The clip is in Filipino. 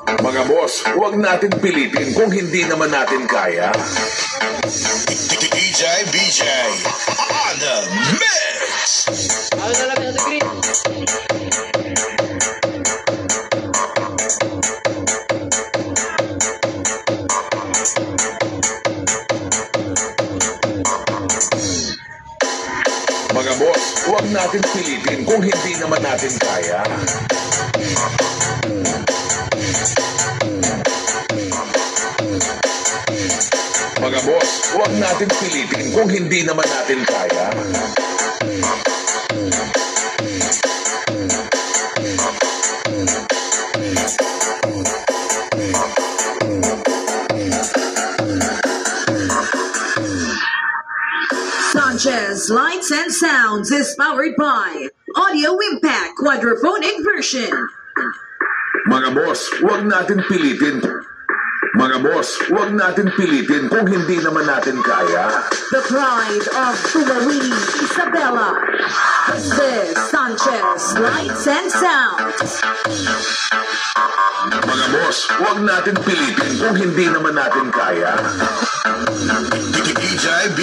Mga boss, huwag natin pilitin kung hindi naman natin kaya. DJ BJ on the mix. Ayaw na lang sa green. Mga boss, huwag natin pilitin kung hindi naman natin kaya. Mga boss, huwag natin pilitin kung hindi naman natin kaya. Sanchez Lights and Sounds is powered by Audio Impact Quadraphonic Version. Mga boss, huwag natin pilitin. Mga boss, huwag natin pilitin kung hindi naman natin kaya. The pride of Tulawini, Isabela. This is Sanchez Lights and Sounds. Mga boss, huwag natin pilitin kung hindi naman natin kaya. DJ